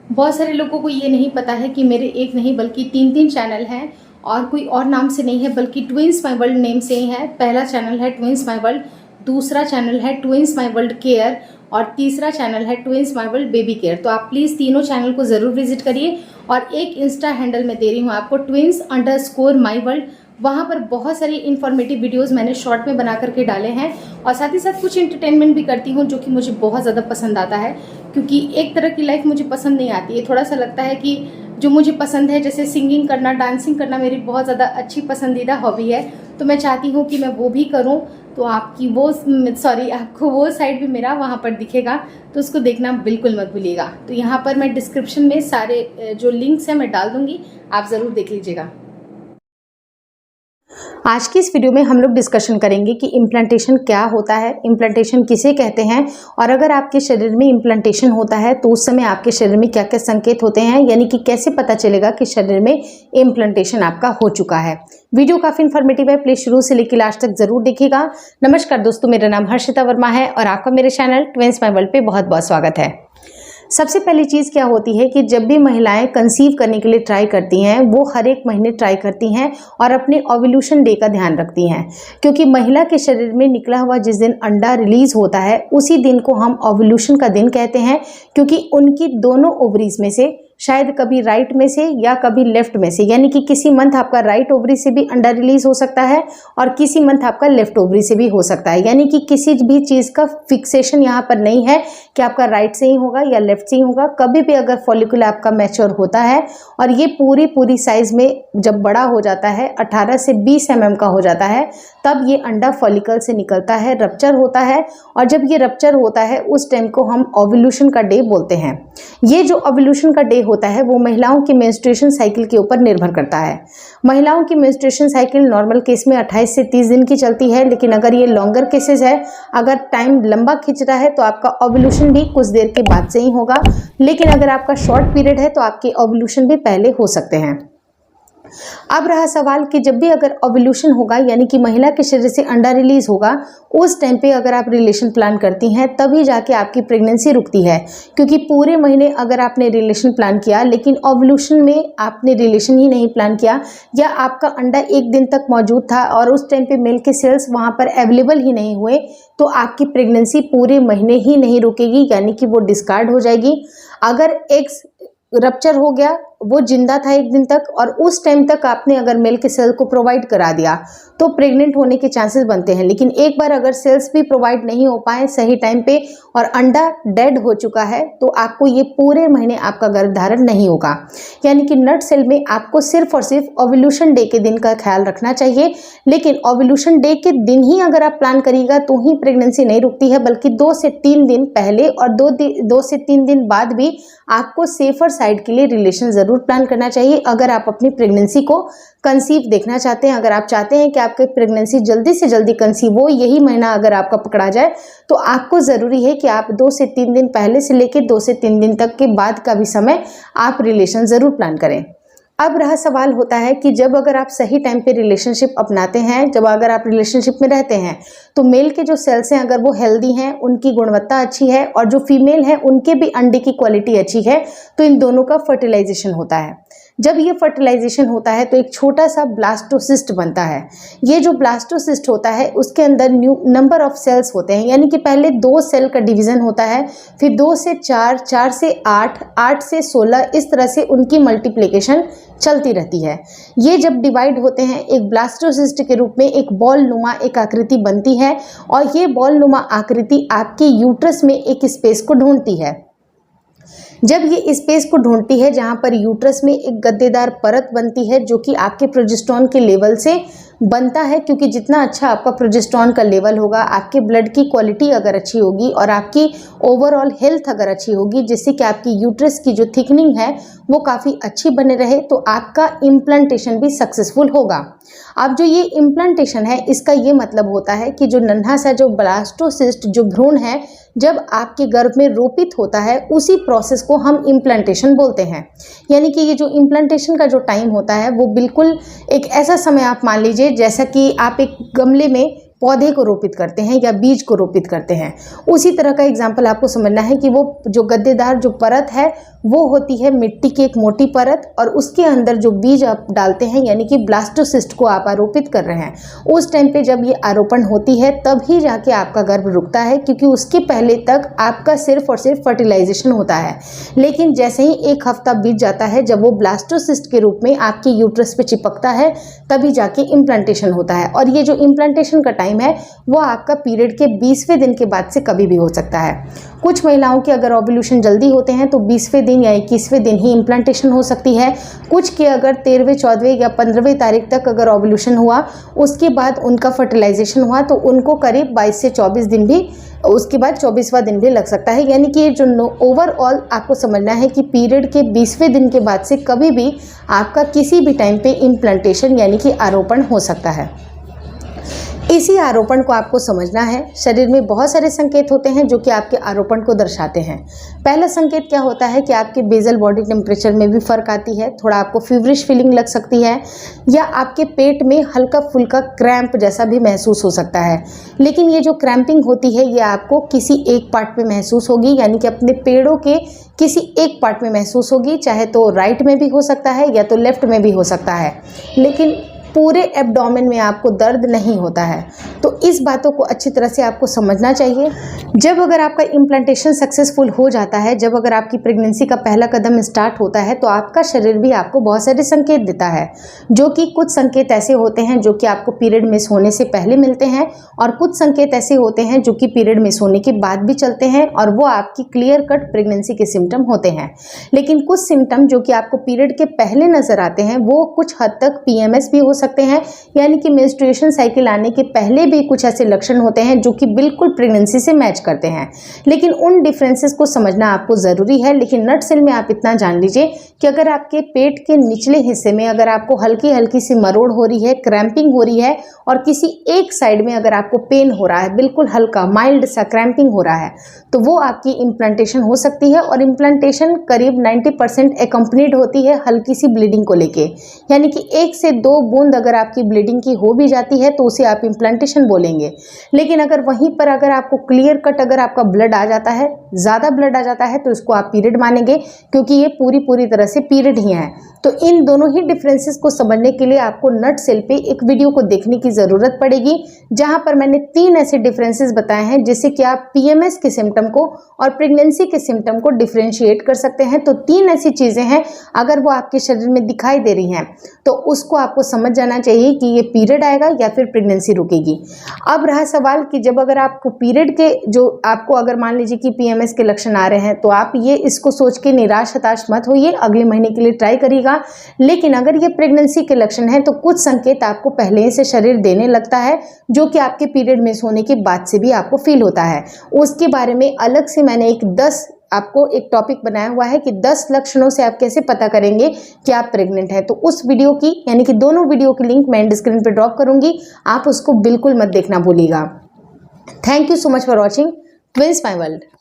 बहुत सारे लोगों को ये नहीं पता है कि मेरे एक नहीं बल्कि तीन तीन चैनल हैं और कोई और नाम से नहीं है बल्कि ट्विंस माई वर्ल्ड नेम से ही है। पहला चैनल है ट्विंस माई वर्ल्ड, दूसरा चैनल है ट्विंस माई वर्ल्ड केयर और तीसरा चैनल है twins my world baby care. तो आप प्लीज़ तीनों चैनल को ज़रूर विजिट करिए। और एक इंस्टा हैंडल मैं दे रही हूँ आपको twins_my_world। वहाँ पर बहुत सारी इन्फॉर्मेटिव वीडियोस मैंने शॉर्ट में बना करके डाले हैं और साथ ही साथ कुछ एंटरटेनमेंट भी करती हूँ जो कि मुझे बहुत ज़्यादा पसंद आता है, क्योंकि एक तरह की लाइफ मुझे पसंद नहीं आती है। थोड़ा सा लगता है कि जो मुझे पसंद है, जैसे सिंगिंग करना, डांसिंग करना मेरी बहुत ज़्यादा अच्छी पसंदीदा हॉबी है, तो मैं चाहती हूँ कि मैं वो भी करूँ। तो आपको वो साइड भी मेरा वहाँ पर दिखेगा, तो उसको देखना बिल्कुल मत भूलिएगा। तो यहाँ पर मैं डिस्क्रिप्शन में सारे जो लिंक्स हैं मैं डाल दूँगी, आप ज़रूर देख लीजिएगा। आज की इस वीडियो में हम लोग डिस्कशन करेंगे कि इम्प्लांटेशन क्या होता है, इम्प्लांटेशन किसे कहते हैं, और अगर आपके शरीर में इम्प्लांटेशन होता है तो उस समय आपके शरीर में क्या क्या संकेत होते हैं, यानी कि कैसे पता चलेगा कि शरीर में इम्प्लांटेशन आपका हो चुका है। वीडियो काफ़ी इन्फॉर्मेटिव है, प्लीज शुरू से लेकर लास्ट तक जरूर देखिएगा। नमस्कार दोस्तों, मेरा नाम हर्षिता वर्मा है और आपका मेरे चैनल ट्विंस माई वर्ल्ड पे बहुत बहुत स्वागत है। सबसे पहली चीज़ क्या होती है कि जब भी महिलाएं कंसीव करने के लिए ट्राई करती हैं, वो हर एक महीने ट्राई करती हैं और अपने ओव्यूलेशन डे का ध्यान रखती हैं, क्योंकि महिला के शरीर में निकला हुआ जिस दिन अंडा रिलीज होता है उसी दिन को हम ओव्यूलेशन का दिन कहते हैं, क्योंकि उनकी दोनों ओवरीज में से शायद कभी राइट में से या कभी लेफ्ट में से, यानी कि किसी मंथ आपका राइट ओवरी से भी अंडा रिलीज हो सकता है और किसी मंथ आपका लेफ्ट ओवरी से भी हो सकता है। यानी कि किसी भी चीज़ का फिक्सेशन यहाँ पर नहीं है कि आपका राइट से ही होगा या लेफ्ट से ही होगा। कभी भी अगर फॉलिकुलर आपका मैच्योर होता है और ये पूरी साइज में जब बड़ा हो जाता है, 18 से 20 mm का हो जाता है, तब ये अंडा फॉलिकल से निकलता है, रप्चर होता है। और जब ये रप्चर होता है उस टाइम को हम ओव्यूलेशन का डे बोलते हैं। ये जो ओव्यूलेशन का डे होता है वो महिलाओं की मेंस्ट्रुएशन साइकिल के ऊपर निर्भर करता है। महिलाओं की मेंस्ट्रुएशन साइकिल नॉर्मल केस में 28 से 30 दिन की चलती है, लेकिन अगर ये लॉन्गर केसेस है, अगर टाइम लंबा खिंच रहा है तो आपका ओव्यूलेशन भी कुछ देर के बाद से ही होगा, लेकिन अगर आपका शॉर्ट पीरियड है तो आपके ओव्यूलेशन भी पहले हो सकते हैं। अब रहा सवाल कि जब भी अगर ओव्यूलेशन होगा, यानी कि महिला के शरीर से अंडा रिलीज होगा, उस टाइम पे अगर आप रिलेशन प्लान करती हैं तभी जाके आपकी प्रेगनेंसी रुकती है। क्योंकि पूरे महीने अगर आपने रिलेशन प्लान किया लेकिन ओव्यूलेशन में आपने रिलेशन ही नहीं प्लान किया, या आपका अंडा एक दिन तक मौजूद था और उस टाइम पे मेल के सेल्स वहाँ पर अवेलेबल ही नहीं हुए, तो आपकी प्रेगनेंसी पूरे महीने ही नहीं रुकेगी, यानी कि वो डिस्कार्ड हो जाएगी। अगर एग्स रप्चर हो गया, वो जिंदा था एक दिन तक और उस टाइम तक आपने अगर मेल के सेल को प्रोवाइड करा दिया तो प्रेग्नेंट होने के चांसेस बनते हैं। लेकिन एक बार अगर सेल्स भी प्रोवाइड नहीं हो पाए सही टाइम पे और अंडा डेड हो चुका है, तो आपको ये पूरे महीने आपका गर्भधारण नहीं होगा। यानी कि नट सेल में आपको सिर्फ और सिर्फ ओव्यूलेशन डे के दिन का ख्याल रखना चाहिए। लेकिन ओव्यूलेशन डे के दिन ही अगर आप प्लान करिएगा तो ही प्रेगनेंसी नहीं रुकती है, बल्कि 2 से 3 दिन पहले और 2 से 3 दिन बाद भी आपको सेफर साइड के लिए रिलेशन जरूर प्लान करना चाहिए। अगर आप अपनी प्रेगनेंसी को कंसीव देखना चाहते हैं, अगर आप चाहते हैं कि आपकी प्रेगनेंसी जल्दी से जल्दी कंसीव हो, यही महीना अगर आपका पकड़ा जाए, तो आपको ज़रूरी है कि आप 2 से 3 दिन पहले से लेकर 2 से 3 दिन तक के बाद का भी समय आप रिलेशन ज़रूर प्लान करें। अब रहा सवाल होता है कि जब अगर आप सही टाइम पे रिलेशनशिप अपनाते हैं, जब अगर आप रिलेशनशिप में रहते हैं, तो मेल के जो सेल्स हैं अगर वो हेल्दी हैं, उनकी गुणवत्ता अच्छी है और जो फीमेल हैं उनके भी अंडे की क्वालिटी अच्छी है, तो इन दोनों का फर्टिलाइजेशन होता है। जब ये फर्टिलाइजेशन होता है तो एक छोटा सा ब्लास्टोसिस्ट बनता है। ये जो ब्लास्टोसिस्ट होता है उसके अंदर न्यू नंबर ऑफ सेल्स होते हैं, यानी कि पहले 2 सेल का डिवीज़न होता है, फिर 2 से 4, 4 से 8, 8 से 16, इस तरह से उनकी मल्टीप्लिकेशन चलती रहती है। ये जब डिवाइड होते हैं एक ब्लास्टोसिस्ट के रूप में एक बॉल नुमा एक आकृति बनती है और ये बॉल नुमा आकृति आपके यूट्रस में एक स्पेस को ढूंढती है। जब ये स्पेस को ढूंढती है जहाँ पर यूट्रस में एक गद्देदार परत बनती है जो कि आपके प्रोजेस्टेरोन के लेवल से बनता है, क्योंकि जितना अच्छा आपका प्रोजेस्टेरोन का लेवल होगा, आपके ब्लड की क्वालिटी अगर अच्छी होगी और आपकी ओवरऑल हेल्थ अगर अच्छी होगी, जिससे कि आपकी यूट्रस की जो थिकनिंग है वो काफ़ी अच्छी बने रहे, तो आपका इम्प्लांटेशन भी सक्सेसफुल होगा। अब जो ये इम्प्लांटेशन है इसका ये मतलब होता है कि जो नन्हा सा जो ब्लास्टोसिस्ट जो भ्रूण है जब आपके गर्भ में रोपित होता है, उसी प्रोसेस को हम इम्प्लांटेशन बोलते हैं। यानी कि ये जो इम्प्लांटेशन का जो टाइम होता है वो बिल्कुल एक ऐसा समय आप मान लीजिए जैसा कि आप एक गमले में पौधे को रोपित करते हैं या बीज को रोपित करते हैं। उसी तरह का एग्जाम्पल आपको समझना है कि वो जो गद्देदार जो परत है वो होती है मिट्टी की एक मोटी परत, और उसके अंदर जो बीज आप डालते हैं यानी कि ब्लास्टोसिस्ट को आप आरोपित कर रहे हैं, उस टाइम पे जब ये आरोपण होती है तब ही जाके आपका गर्भ रुकता है, क्योंकि उसके पहले तक आपका सिर्फ और सिर्फ फर्टिलाइजेशन होता है। लेकिन जैसे ही एक हफ्ता बीत जाता है, जब वो ब्लास्टोसिस्ट के रूप में आपके यूट्रस पे चिपकता है, तभी जाके इम्प्लांटेशन होता है। और ये जो इम्प्लांटेशन का टाइम है वो आपका पीरियड के 20वें दिन के बाद से कभी भी हो सकता है। कुछ महिलाओं के अगर ओव्यूलेशन जल्दी होते हैं तो 20वें दिन या 21वें दिन ही इम्प्लांटेशन हो सकती है। कुछ के अगर 13वें, 14वें या 15वें तारीख तक अगर ओव्यूलेशन हुआ, उसके बाद उनका फर्टिलाइजेशन हुआ, तो उनको करीब 22 से 24 दिन भी, उसके बाद 24वां दिन भी लग सकता है। यानी कि जो ओवरऑल आपको समझना है कि पीरियड के 20वें दिन के बाद से कभी भी आपका किसी भी टाइम पे इम्प्लांटेशन यानी कि आरोपण हो सकता है। इसी आरोपण को आपको समझना है। शरीर में बहुत सारे संकेत होते हैं जो कि आपके आरोपण को दर्शाते हैं। पहला संकेत क्या होता है कि आपके बेसल बॉडी टेम्परेचर में भी फर्क आती है, थोड़ा आपको फीवरिश फीलिंग लग सकती है, या आपके पेट में हल्का फुल्का क्रैम्प जैसा भी महसूस हो सकता है। लेकिन ये जो क्रैम्पिंग होती है ये आपको किसी एक पार्ट में महसूस होगी, यानी कि अपने पेड़ों के किसी एक पार्ट में महसूस होगी, चाहे तो राइट में भी हो सकता है या तो लेफ्ट में भी हो सकता है, लेकिन पूरे एब्डोमेन में आपको दर्द नहीं होता है। तो इस बातों को अच्छी तरह से आपको समझना चाहिए। जब अगर आपका इम्प्लांटेशन सक्सेसफुल हो जाता है, जब अगर आपकी प्रेगनेंसी का पहला कदम स्टार्ट होता है, तो आपका शरीर भी आपको बहुत सारे संकेत देता है, जो कि कुछ संकेत ऐसे होते हैं जो कि आपको पीरियड मिस होने से पहले मिलते हैं, और कुछ संकेत ऐसे होते हैं जो कि पीरियड मिस होने के बाद भी चलते हैं, और वो आपकी क्लियर कट प्रेगनेंसी के सिम्टम होते हैं। लेकिन कुछ सिम्टम जो कि आपको पीरियड के पहले नजर आते हैं वो कुछ हद तक PMS भी हो सकते हैं, यानी कि मेंस्ट्रुएशन साइकिल आने के पहले भी कुछ ऐसे लक्षण होते हैं जो कि बिल्कुल प्रेगनेंसी से मैच करते हैं। लेकिन उन डिफरेंसेस को समझना आपको ज़रूरी है। लेकिन नटसेल में आप इतना जान लीजिए कि अगर आपके पेट के निचले हिस्से में अगर आपको हल्की हल्की सी मरोड़ हो रही है, क्रैम्पिंग हो रही है, और किसी एक साइड में अगर आपको पेन हो रहा है, बिल्कुल हल्का माइल्ड सा क्रैम्पिंग हो रहा है, तो वो आपकी इम्प्लांटेशन हो सकती है। और इम्प्लांटेशन करीब 90% एकम्पनीड होती है हल्की सी ब्लीडिंग को लेके, यानी कि 1 से 2 बूंद अगर आपकी ब्लीडिंग की हो भी जाती है तो उसे आप इम्प्लांटेशन बोलेंगे। लेकिन अगर वहीं पर अगर आपको क्लियर कट अगर आपका ब्लड आ जाता है, ज़्यादा ब्लड आ जाता है, तो इसको आप पीरियड मानेंगे, क्योंकि ये पूरी तरह से पीरियड ही है। तो इन दोनों ही डिफरेंसेस को समझने के लिए आपको नट सेल पे एक वीडियो को देखने की ज़रूरत पड़ेगी, जहां पर मैंने 3 ऐसे डिफरेंसेस बताए हैं जिससे कि आप PMS के सिम्टम को और प्रेगनेंसी के सिम्टम को डिफ्रेंशिएट कर सकते हैं। तो 3 ऐसी चीज़ें हैं, अगर वो आपके शरीर में दिखाई दे रही हैं तो उसको आपको समझ जाना चाहिए कि ये पीरियड आएगा या फिर प्रेगनेंसी रुकेगी। अब रहा सवाल कि जब अगर आपको पीरियड के जो आपको अगर मान लीजिए कि PMS के लक्षण आ रहे हैं, तो आप ये इसको सोच के निराश हताश मत होइए, अगले महीने के लिए ट्राई करिएगा। लेकिन अगर ये प्रेगनेंसी के लक्षण हैं तो कुछ संकेत आपको पहले से शरीर देने लगता है, जो कि आपके पीरियड मिस होने के बाद से भी आपको फील होता है। उसके बारे में अलग से मैंने आपको एक टॉपिक बनाया हुआ है कि 10 लक्षणों से आप कैसे पता करेंगे कि आप प्रेग्नेंट हैं। तो उस वीडियो की यानी कि दोनों वीडियो की लिंक मैं स्क्रीन पे ड्रॉप करूंगी, आप उसको बिल्कुल मत देखना भूलिएगा। Thank you so much for watching twins my world.